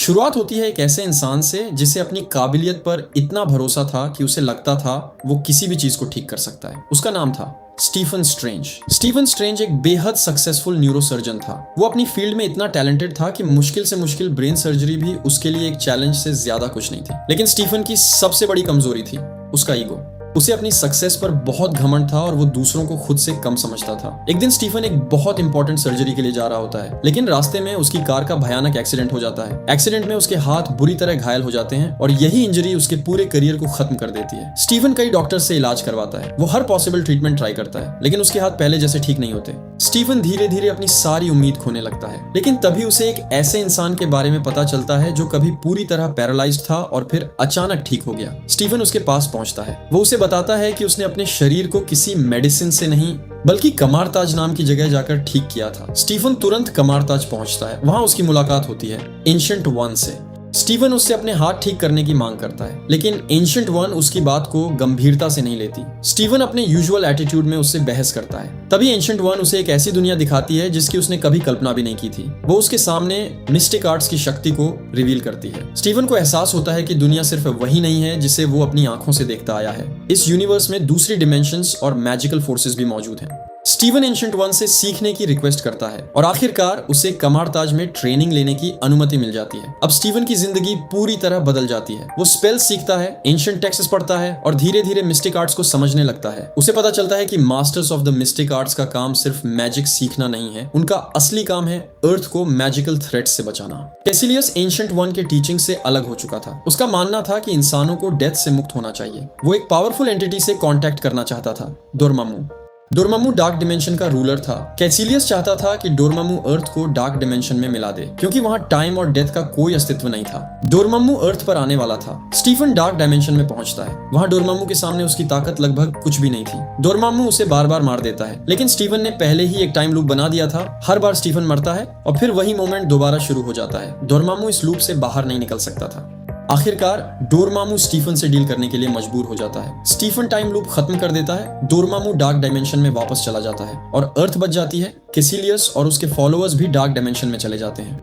शुरुआत होती है एक ऐसे इंसान से जिसे अपनी काबिलियत पर इतना भरोसा था कि उसे लगता था वो किसी भी चीज को ठीक कर सकता है। उसका नाम था स्टीफन स्ट्रेंज। स्टीफन स्ट्रेंज एक बेहद सक्सेसफुल न्यूरोसर्जन था। वो अपनी फील्ड में इतना टैलेंटेड था कि मुश्किल से मुश्किल ब्रेन सर्जरी भी उसके लिए एक चैलेंज से ज्यादा कुछ नहीं थी। लेकिन स्टीफन की सबसे बड़ी कमजोरी थी उसका ईगो। उसे अपनी सक्सेस पर बहुत घमंड था और वो दूसरों को खुद से कम समझता था। एक दिन स्टीफन एक बहुत इंपॉर्टेंट सर्जरी के लिए जा रहा होता है, लेकिन रास्ते में उसकी कार का भयानक एक्सीडेंट हो जाता है। एक्सीडेंट में उसके हाथ बुरी तरह घायल हो जाते हैं और यही इंजरी उसके पूरे करियर को खत्म कर देती है। स्टीफन कई डॉक्टर से इलाज करवाता है, वो हर पॉसिबल ट्रीटमेंट ट्राई करता है, लेकिन उसके हाथ पहले जैसे ठीक नहीं होते। स्टीफन धीरे धीरे अपनी सारी उम्मीद खोने लगता है। लेकिन तभी उसे एक ऐसे इंसान के बारे में पता चलता है जो कभी पूरी तरह पैरालाइज्ड था और फिर अचानक ठीक हो गया। स्टीफन उसके पास पहुंचता है। वो उसे बताता है कि उसने अपने शरीर को किसी मेडिसिन से नहीं बल्कि कमारताज नाम की जगह जाकर ठीक किया था। स्टीफन तुरंत कमारताज पहुंचता है। वहां उसकी मुलाकात होती है एंशिएंट वन से। स्टीफन उससे अपने हाथ ठीक करने की मांग करता है, लेकिन एंशिएंट वन उसकी बात को गंभीरता से नहीं लेती। स्टीफन अपने यूजुअल एटीट्यूड में उससे बहस करता है। तभी एंशिएंट वन उसे एक ऐसी दुनिया दिखाती है जिसकी उसने कभी कल्पना भी नहीं की थी। वो उसके सामने मिस्टिक आर्ट्स की शक्ति को रिवील करती है। स्टीफन को एहसास होता है कि दुनिया सिर्फ वही नहीं है जिसे वो अपनी आंखों से देखता आया है। इस यूनिवर्स में दूसरी डिमेंशंस और मैजिकल फोर्सेस भी मौजूद हैं। स्टीफन एंशिएंट वन से सीखने की रिक्वेस्ट करता है और आखिरकार उसे कमारताज में ट्रेनिंग लेने की अनुमति मिल जाती है। अब स्टीफन की जिंदगी पूरी तरह बदल जाती है। वो स्पेल्स सीखता है, एंशिएंट टेक्स्ट्स पढ़ता है और धीरे धीरे मिस्टिक आर्ट्स को समझने लगता है। उसे पता चलता है कि masters of the mystic arts का काम सिर्फ मैजिक सीखना नहीं है, उनका असली काम है अर्थ को मैजिकल थ्रेट्स से बचाना। कैसिलियस एंशिएंट वन के टीचिंग से अलग हो चुका था। उसका मानना था कि इंसानों को डेथ से मुक्त होना चाहिए। वो एक पावरफुल एंटिटी से कॉन्टैक्ट करना चाहता था, डोरमामू। डोरमामू डार्क डिमेंशन का रूलर था। कैसिलियस चाहता था कि डोरमामू अर्थ को डार्क डिमेंशन में मिला दे, क्योंकि वहां टाइम और डेथ का कोई अस्तित्व नहीं था। डोरमामू अर्थ पर आने वाला था। स्टीफन डार्क डायमेंशन में पहुंचता है। वहां डोरमामू के सामने उसकी ताकत लगभग कुछ भी नहीं थी। डोरमामू उसे बार बार मार देता है, लेकिन स्टीफन ने पहले ही एक टाइम लूप बना दिया था। हर बार स्टीफन मरता है और फिर वही मोमेंट दोबारा शुरू हो जाता है। डोरमामू इस लूप से बाहर नहीं निकल सकता था। आखिरकार डोरमामू स्टीफन से डील करने के लिए मजबूर हो जाता है। स्टीफन टाइम लूप खत्म कर देता है। डोरमामू डार्क डायमेंशन में वापस चला जाता है और अर्थ बच जाती है। कैसिलियस और उसके फॉलोअर्स भी डार्क डायमेंशन में चले जाते हैं।